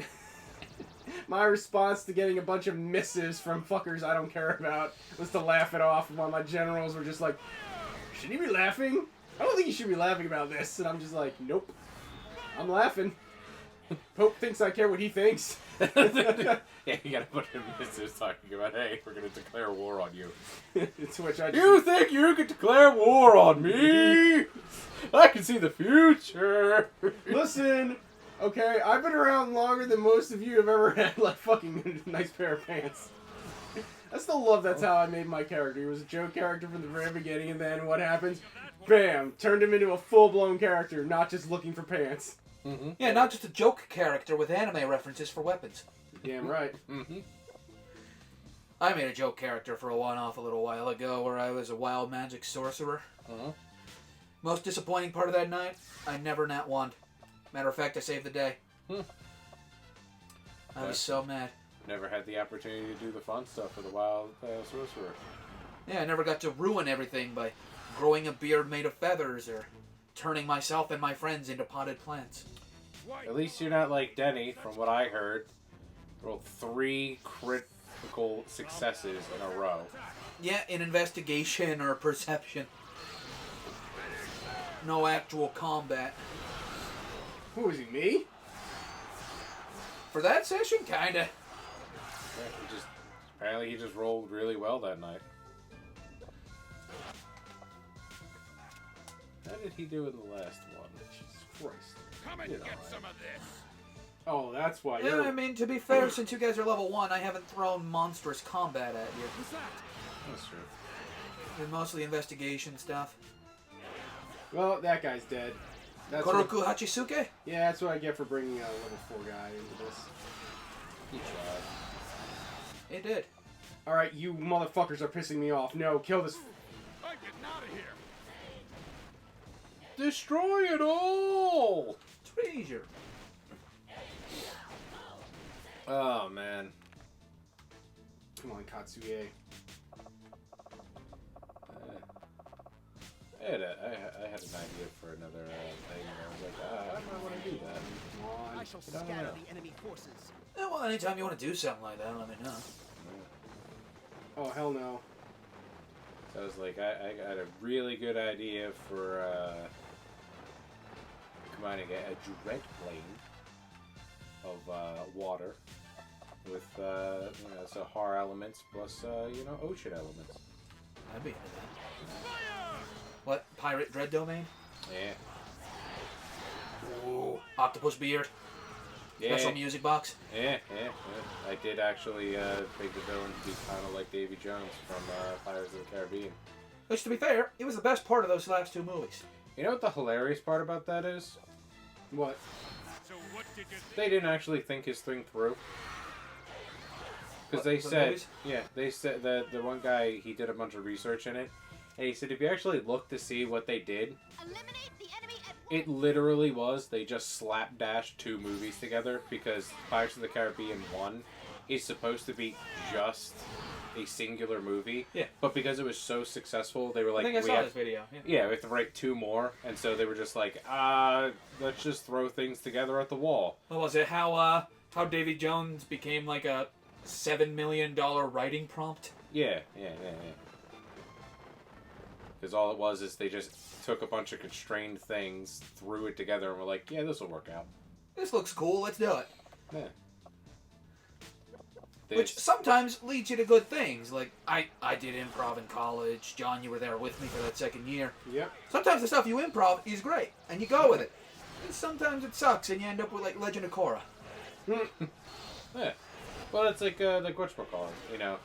S2: my response to getting a bunch of missives from fuckers I don't care about was to laugh it off while my generals were just like, should he be laughing? I don't think he should be laughing about this. And I'm just like, nope. I'm laughing. Pope thinks I care what he thinks.
S1: Yeah, you gotta put him in this talking about, hey, we're gonna declare war on you.
S2: To which I just...
S1: You think you can declare war on me? I can see the future.
S2: Listen, okay, I've been around longer than most of you have ever had, like, fucking nice pair of pants. I still love that's how I made my character. He was a joke character from the very beginning, and then what happens? Bam! Turned him into a full-blown character, not just looking for pants.
S1: Mm-hmm.
S3: Yeah, not just a joke character with anime references for weapons.
S2: Damn right.
S1: Mm-hmm.
S3: I made a joke character for a one-off a little while ago where I was a wild magic sorcerer.
S1: Uh-huh.
S3: Most disappointing part of that night, I never nat one. Matter of fact, I saved the day. I was so mad.
S1: Never had the opportunity to do the fun stuff for the wild sorcerer.
S3: Yeah, I never got to ruin everything by growing a beard made of feathers or turning myself and my friends into potted plants.
S1: At least you're not like Denny, from what I heard. Rolled 3 critical successes in a row.
S3: Yeah, in investigation or perception. No actual combat.
S2: Who is he, me?
S3: For that session, kinda.
S1: Yeah, apparently he just rolled really well that night. How did he do in the last one?
S2: Jesus Christ.
S5: come and get some of this.
S2: Oh, that's why
S3: Yeah,
S2: you're...
S3: I mean, to be fair, since you guys are level 1, I haven't thrown monstrous combat at you.
S5: What's that?
S1: That's true.
S3: Been mostly investigation stuff.
S2: Well, that guy's dead. That's what...
S3: Koroku Hachisuke?
S2: Yeah, that's what I get for bringing a level 4 guy into this.
S1: He tried.
S3: It did.
S2: Alright, you motherfuckers are pissing me off. No, kill this...
S5: I'm getting out of here.
S1: Destroy it all!
S3: Treasure.
S1: Oh, man.
S2: Come on, Katsuye.
S1: I had an idea for another thing. I was like, I might want to do that.
S2: Come on.
S5: I shall
S1: I don't
S5: scatter
S1: know.
S5: the enemy forces.
S3: Yeah, well, anytime you want to do something like that, let me know.
S2: Oh, hell no.
S1: So I was like, I got a really good idea for combining a dread plane of water with Sahara elements plus ocean elements.
S3: I'd be into that. What? Pirate Dread Domain?
S1: Yeah.
S3: Ooh. Octopus Beard?
S1: Yeah.
S3: Special music box?
S1: Yeah. I did actually make the villain to be kind of like Davy Jones from Pirates of the Caribbean.
S3: Which, to be fair, it was the best part of those last 2 movies.
S1: You know what the hilarious part about that is?
S2: What?
S5: So what did you think?
S1: They didn't actually think his thing through. Because they said, they said that the one guy, he did a bunch of research in it, and he said if you actually look to see what they did, it literally was, they just slapdashed 2 movies together, because Pirates of the Caribbean 1 is supposed to be just a singular movie.
S4: Yeah.
S1: But because it was so successful, they were like,
S4: I think I
S1: we
S4: saw
S1: have,
S4: this video. Yeah.
S1: yeah, we have to write 2 more, and so they were just like, let's just throw things together at the wall.
S4: What was it? How Davy Jones became like a $7 million writing prompt?
S1: Yeah. Because all it was is they just took a bunch of constrained things, threw it together, and were like, yeah, this will work out.
S3: This looks cool. Let's do it.
S1: Yeah.
S3: Which sometimes leads you to good things. Like, I did improv in college. John, you were there with me for that second year.
S2: Yep.
S3: Sometimes the stuff you improv is great, and you go with it. And sometimes it sucks, and you end up with, like, Legend of Korra.
S1: Yeah. Well, it's like whatchamacallit, you know.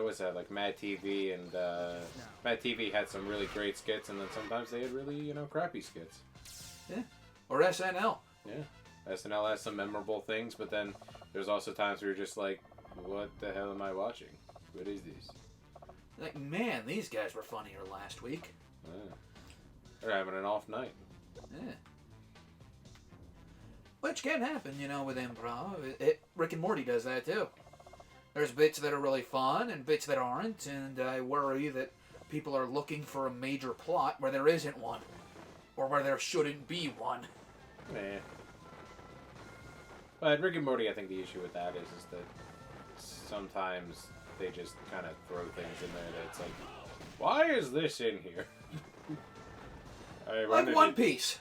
S1: What's that, like Mad TV, and Mad TV had some really great skits, and then sometimes they had really, you know, crappy skits.
S3: Yeah. Or SNL.
S1: Yeah. SNL has some memorable things, but then there's also times where you're just like, what the hell am I watching? What is this?
S3: Like, man, these guys were funnier last week.
S1: Yeah. They're having an off night.
S3: Yeah. Which can happen, you know, with improv. Rick and Morty does that, too. There's bits that are really fun and bits that aren't, and I worry that people are looking for a major plot where there isn't one. Or where there shouldn't be one.
S1: Yeah. But Rick and Morty, I think the issue with that is that sometimes they just kind of throw things in there that's like, why is this in here?
S3: Like One Piece.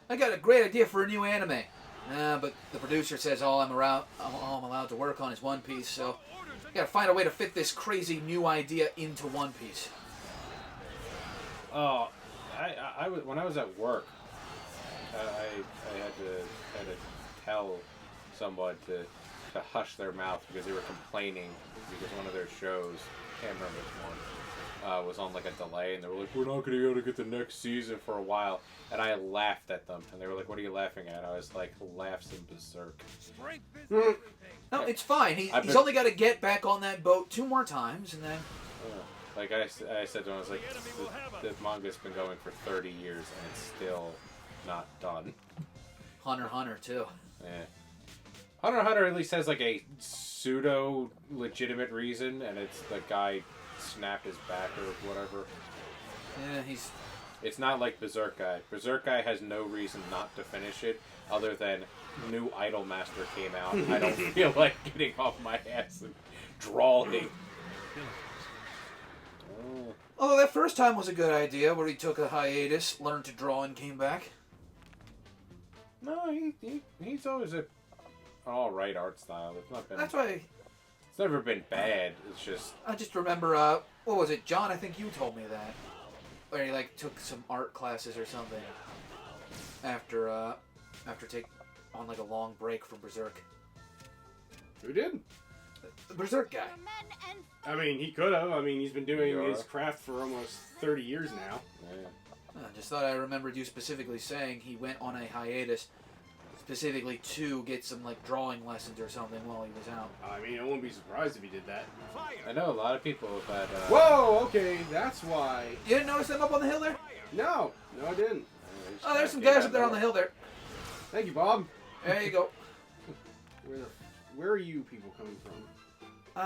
S3: I got a great idea for a new anime. But the producer says all I'm allowed to work on is One Piece, so I gotta find a way to fit this crazy new idea into One Piece.
S1: Oh, when I was at work, I had to tell someone to hush their mouth because they were complaining because one of their shows, can't remember which one, was on like a delay, and they were like, we're not going to be able to get the next season for a while. And I laughed at them, and they were like, what are you laughing at? I was like, laughs in berserk.
S3: No, it's fine. He's only got to get back on that boat 2 more times, and then...
S1: Like I said to him, I was like, the manga's been going for 30 years, and it's still not done.
S3: Hunter x Hunter, too.
S1: Yeah. Hunter x Hunter at least has like a pseudo-legitimate reason, and it's the guy snapped his back or whatever.
S3: Yeah,
S1: It's not like Berserk Guy. Berserk Guy has no reason not to finish it, other than new Idol Master came out. I don't feel like getting off my ass and drawing.
S3: Although that first time was a good idea, where he took a hiatus, learned to draw, and came back.
S1: No, he's always an all-right art style. It's not been.
S3: That's why...
S1: It's never been bad. It's just...
S3: I just remember, what was it, John? I think you told me that. Where he, like, took some art classes or something. After take on, like, a long break from Berserk.
S2: Who did?
S3: The Berserk guy.
S2: I mean, he could have. I mean, he's been doing his craft for almost 30 years now.
S1: Yeah.
S3: I just thought I remembered you specifically saying he went on a hiatus specifically to get some, like, drawing lessons or something while he was out.
S2: I mean, I wouldn't be surprised if he did that.
S1: I know a lot of people have had...
S2: Whoa, okay, that's why.
S3: You didn't notice them up on the hill there?
S2: No, I didn't.
S3: Oh, there's some guys up there on the hill there.
S2: Thank you, Bob.
S3: There you go.
S2: Where are you people coming from?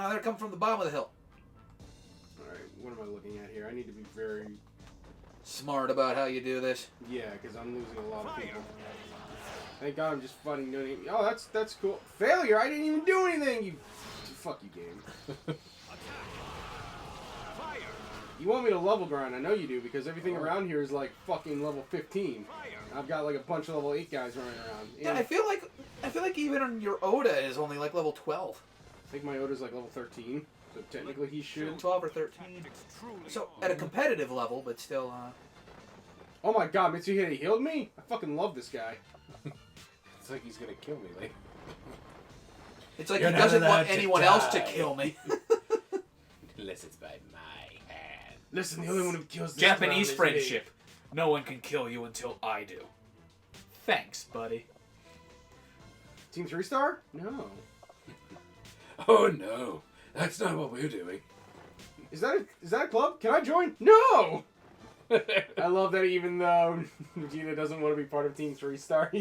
S3: They're coming from the bottom of the hill.
S2: Alright, what am I looking at here? I need to be very...
S3: Smart about how you do this.
S2: Yeah, because I'm losing a lot of people. Thank God I'm just fighting doing it. Oh, that's cool. Failure! I didn't even do anything! You... Fuck you, game. You want me to level grind, I know you do, because everything around here is like fucking level 15. I've got like a bunch of level 8 guys running around.
S3: Yeah, I feel like even on your Oda is only like level 12.
S2: I think my Oda's like level 13, so technically he should.
S3: 12 or 13. So at a competitive level, but still.
S2: Oh my God, Mitsuhide healed me? I fucking love this guy.
S1: It's like he's gonna kill me, like.
S3: It's like he doesn't want anyone else to kill me.
S1: Unless it's by my hand.
S2: Listen, the only one who kills this
S4: Japanese
S2: round is
S4: friendship. No one can kill you until I do. Thanks, buddy.
S2: me. Team 3-star? No.
S1: Oh no, that's not what we're doing.
S2: Is that a club? Can I join? No! I love that even though Vegeta doesn't want to be part of Team 3-Star,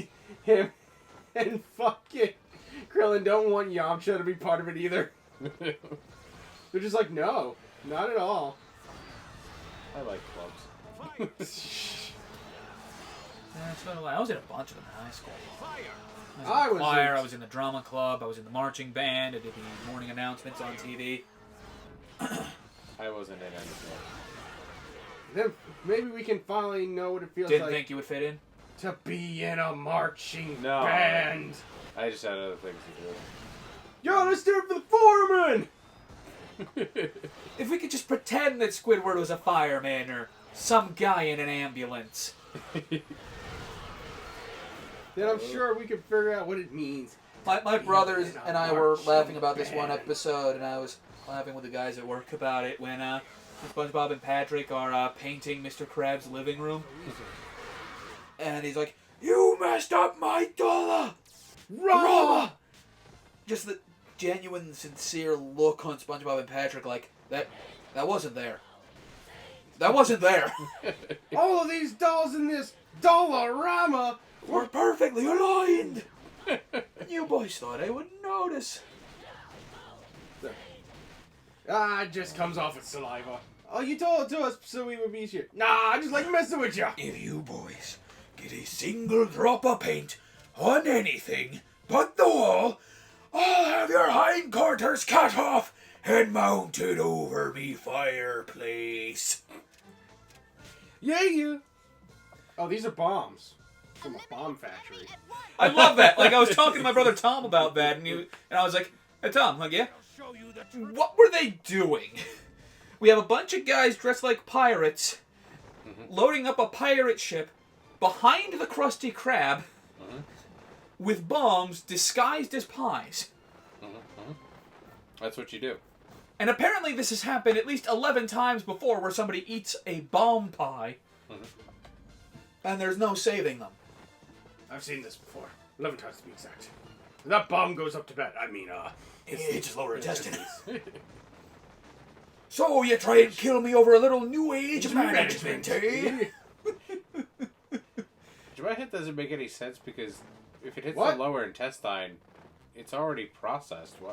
S2: him and fucking Krillin don't want Yamcha to be part of it either. They're just like, no, not at all.
S1: I like clubs.
S4: I was in a bunch of them in high school.
S2: I
S4: I was in
S2: was
S4: the choir,
S2: in-
S4: I was in the drama club, I was in the marching band, I did the morning announcements on TV.
S1: I wasn't in anything.
S2: Then maybe we can finally know what it feels
S4: Didn't
S2: like
S4: think you would fit in?
S2: to be in a marching
S1: No.
S2: band.
S1: I just had other things to
S2: Yo, let's do it for the foreman!
S1: do.
S4: If we could just pretend that Squidward was a fireman or some guy in an ambulance.
S2: Then I'm sure we can figure out what it means.
S3: My brothers and I were laughing about this one episode, and I was laughing with the guys at work about it
S4: When SpongeBob and Patrick are painting Mr. Krabs' living room.
S3: and he's like, "You messed up my dollar, Rama!" Just the genuine, sincere look on SpongeBob and Patrick, like that wasn't there. That wasn't there.
S2: All of these dolls in this Dollarama.
S3: We're perfectly aligned. You boys thought I wouldn't notice.
S2: Ah, it just comes off with saliva. Oh, you told it to us so we would be here. Nah, I just like messing with you.
S3: If you boys get a single drop of paint on anything but the wall, I'll have your hindquarters cut off and mounted over me fireplace.
S2: Yeah. Oh, these are bombs from a bomb factory.
S4: I love that. Like, I was talking to my brother Tom about that, and I was like, "Hey, Tom, like, yeah?
S5: Show you the truth.
S4: What were they doing?" We have a bunch of guys dressed like pirates loading up a pirate ship behind the Krusty Krab with bombs disguised as pies.
S1: That's what you do.
S4: And apparently this has happened at least 11 times before where somebody eats a bomb pie
S3: And there's no saving them.
S2: I've seen this before. 11 times to be exact. That bomb goes up to bed. I mean,
S3: It's his lower intestines. So you try and kill me over a little new age management, eh?
S1: My hit doesn't make any sense because if it hits
S2: What?
S1: the lower intestine, it's already processed. Why?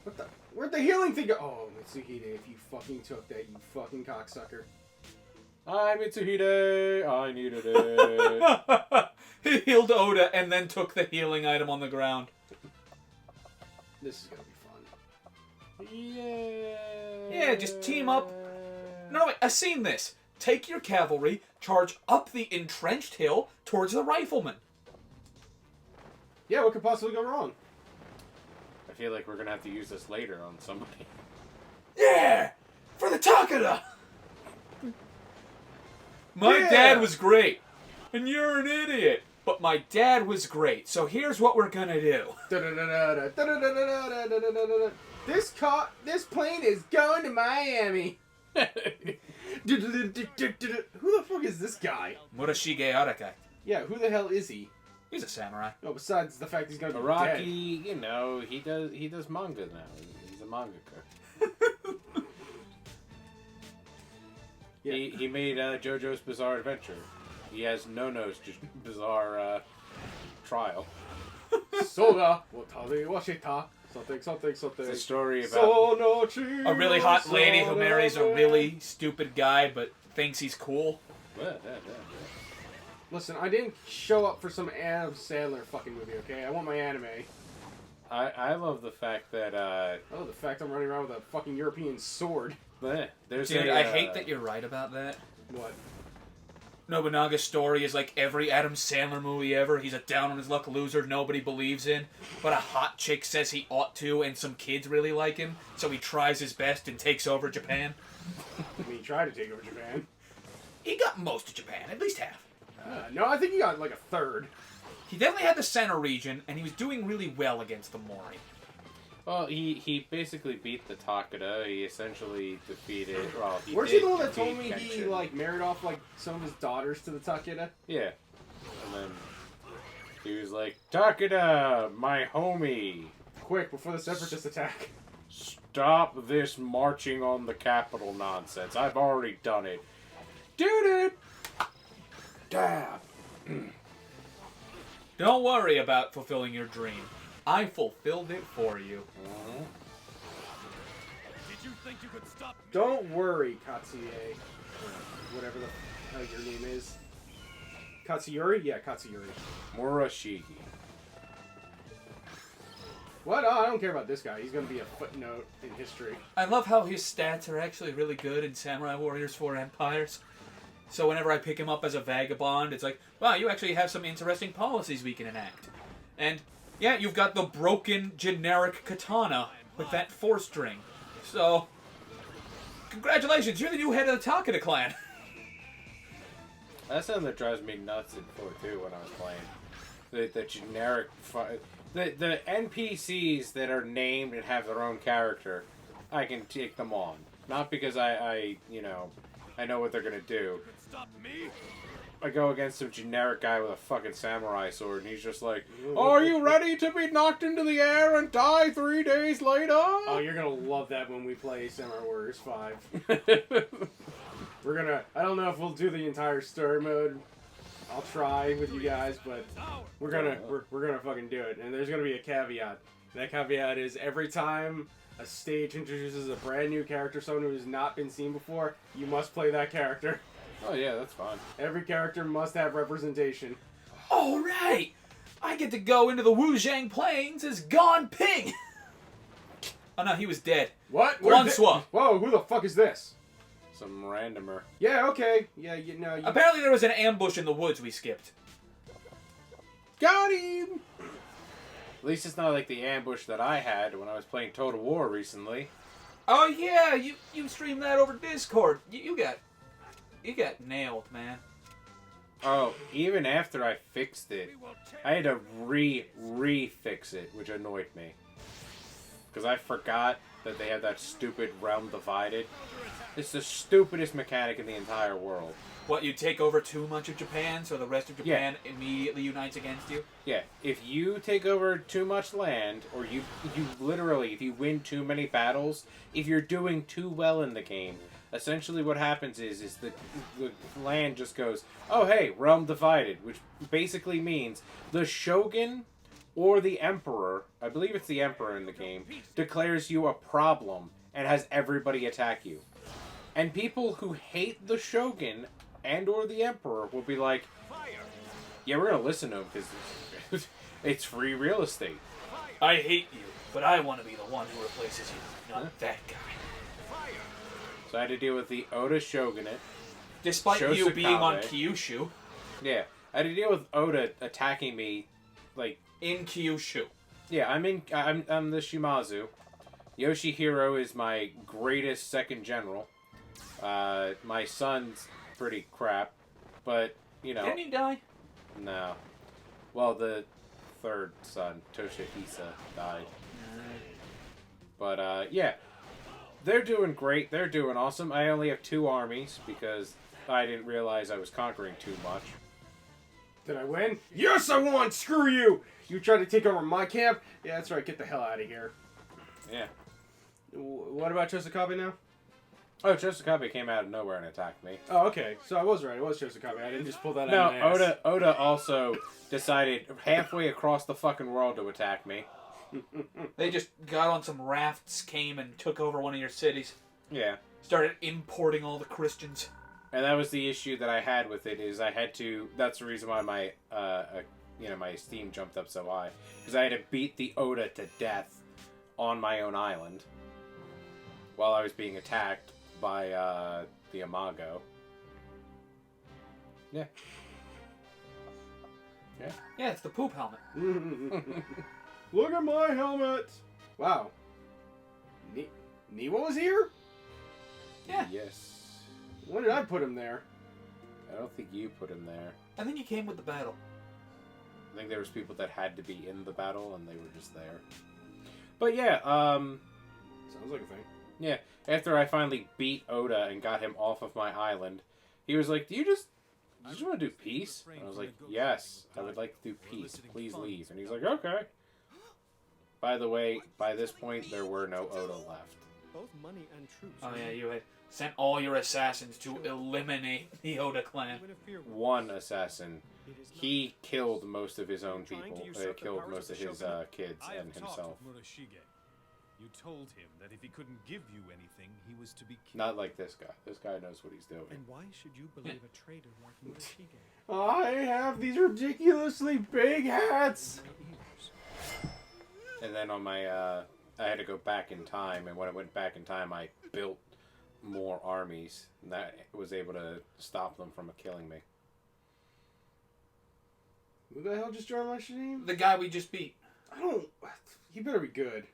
S2: What the? Where'd the healing thing go? Oh, Mitsuhide, if you fucking took that, you fucking cocksucker.
S1: Hi, Mitsuhide. I needed it.
S4: He healed Oda and then took the healing item on the ground.
S2: This is gonna be fun.
S1: Yeah.
S4: Yeah, just team up. No, wait, I've seen this. Take your cavalry, charge up the entrenched hill towards the riflemen.
S2: Yeah, what could possibly go wrong?
S1: I feel like we're gonna have to use this later on somebody.
S3: Yeah! For the Takada!
S4: My
S2: Yeah.
S4: dad was great. And you're an idiot. But my dad was great. So here's what we're gonna do.
S2: This plane is going to Miami. Who the fuck is this guy?
S4: Murashige Arakai.
S2: Yeah, who the hell is he?
S4: He's a samurai.
S2: No, besides the fact he's gonna be
S1: Araki,
S2: dead.
S1: you know, he does manga now. He's a mangaka.
S2: Yeah.
S1: He made JoJo's Bizarre Adventure. He has Nono's Bizarre Trial.
S2: Soda, watari washita, something.
S1: It's a story about
S2: Sonochi,
S4: A really hot lady who marries a really stupid guy but thinks he's cool.
S2: Listen, I didn't show up for some Adam Sandler fucking movie, okay? I want my anime.
S1: I love the fact that
S2: Oh, the fact I'm running around with a fucking European sword.
S1: there's
S4: Dude,
S1: a,
S4: I hate that you're right about that.
S2: What?
S4: Nobunaga's story is like every Adam Sandler movie ever. He's a down-on-his-luck loser nobody believes in, but a hot chick says he ought to, and some kids really like him, so he tries his best and takes over Japan.
S2: I mean, he tried to take over Japan.
S4: He got most of Japan, at least half.
S2: No, I think he got like a third.
S4: He definitely had the center region, and he was doing really well against the Mori.
S1: Well, he basically beat the Takada. He essentially defeated. Well,
S2: Where's
S1: did
S2: he the one that told
S1: defeat
S2: me he
S1: Kenshin.
S2: like married off like some of his daughters to the Takeda?
S1: Yeah, and then he was like, Takada, my homie.
S2: quick before the separatists attack.
S1: Stop this marching on the capital nonsense. I've already done it. Did it! Dab.
S4: Don't worry about fulfilling your dream. I fulfilled it for you.
S5: Did you think you could stop me?
S2: Don't worry, Katsuye. Or whatever the hell your name is. Katsuyori? Yeah, Katsuyori.
S1: Murashigi.
S2: What? Oh, I don't care about this guy. He's gonna be a footnote in history.
S4: I love how his stats are actually really good in Samurai Warriors 4 Empires. So whenever I pick him up as a vagabond, it's like, wow, you actually have some interesting policies we can enact. And, yeah, you've got the broken, generic katana with that 4-string. So, congratulations, you're the new head of the Takeda clan.
S1: That's something that drives me nuts in 4 too when I was playing. The generic... The NPCs that are named and have their own character, I can take them on. Not because I know what they're gonna do.
S5: Stop me?
S1: I go against some generic guy with a fucking samurai sword, and he's just like, "Are you ready to be knocked into the air and die 3 days later?"
S2: Oh, you're gonna love that when we play Samurai Warriors 5. We're gonna... I don't know if we'll do the entire story mode. I'll try with you guys, but we're gonna fucking do it. And there's gonna be a caveat. That caveat is every time a stage introduces a brand new character, someone who has not been seen before, you must play that character.
S1: Oh yeah, that's fine.
S2: Every character must have representation.
S4: All right, I get to go into the Wujiang Plains as Gon Ping. Oh no, he was dead.
S2: What?
S4: Guansua.
S2: Whoa, who the fuck is this?
S1: Some randomer.
S2: Yeah, okay. Yeah, you know.
S4: Apparently there was an ambush in the woods we skipped.
S1: Got him! At least it's not like the ambush that I had when I was playing Total War recently.
S4: Oh yeah, you streamed that over Discord. You got nailed, man.
S1: Oh, even after I fixed it, I had to re-fix it, which annoyed me. Because I forgot that they had that stupid realm divided. It's the stupidest mechanic in the entire world.
S4: What, you take over too much of Japan so the rest of Japan immediately unites against you?
S1: Yeah, if you take over too much land, or you literally, if you win too many battles, if you're doing too well in the game, essentially what happens is the land just goes, oh hey, realm divided, which basically means the shogun or the emperor, I believe it's the emperor in the game, declares you a problem and has everybody attack you. And people who hate the shogun and or the emperor will be like, yeah, we're gonna listen to him because it's free real estate.
S4: I hate you, but I want to be the one who replaces you, not that guy.
S1: So I had to deal with the Oda shogunate.
S4: Despite you being on
S1: Shosakabe.
S4: Kyushu.
S1: Yeah, I had to deal with Oda attacking me, like...
S4: In Kyushu.
S1: Yeah, I'm the Shimazu. Yoshihiro is my greatest second general. My son's pretty crap, but, you know...
S4: Didn't he die?
S1: No. Well, the third son, Toshihisa, died. But, yeah. They're doing great. They're doing awesome. I only have 2 armies because I didn't realize I was conquering too much.
S2: Did I win? Yes, I won! Screw you! You tried to take over my camp? Yeah, that's right. Get the hell out of here.
S1: Yeah.
S2: What about Chosakabe now?
S1: Oh, Chosakabe came out of nowhere and attacked me.
S2: Oh, okay. So I was right. It was Chosakabe. I didn't just pull that out
S1: No,
S2: of my ass.
S1: Oda also decided halfway across the fucking world to attack me.
S4: They just got on some rafts, came and took over one of your cities.
S1: Yeah.
S4: Started importing all the Christians.
S1: And that was the issue that I had with it, is I had to... That's the reason why my, my esteem jumped up so high. Because I had to beat the Oda to death on my own island. While I was being attacked by, the Imago. Yeah. Yeah.
S4: Yeah, it's the poop helmet.
S2: Look at my helmet! Wow. Niwa was here?
S4: Yeah.
S1: Yes.
S2: When did I put him there?
S1: I don't think you put him there.
S4: I think you came with the battle.
S1: I think there was people that had to be in the battle, and they were just there. But yeah,
S2: Sounds like a thing.
S1: yeah. After I finally beat Oda and got him off of my island, he was like, "Do you just want to do peace?" And I was like, "Yes, I would like to do peace. Please leave." And he's like, "Okay." By the way, by this point, there were no Oda left.
S7: Both money and troops.
S4: Oh yeah, you had sent all your assassins to eliminate the Oda clan.
S1: One assassin. He killed most of his own people. Killed most of his kids
S6: I
S1: and
S6: have talked
S1: himself.
S6: with Murashige. You told him that if he couldn't give you anything, he was to be killed.
S1: Not like this guy. This guy knows what he's doing.
S7: And why should you believe a traitor like Murashige?
S2: I have these ridiculously big hats.
S1: And then on my, I had to go back in time, and when I went back in time, I built more armies, and that was able to stop them from killing me.
S2: Who the hell just joined my stream?
S4: The guy we just beat.
S2: I don't. He better be good.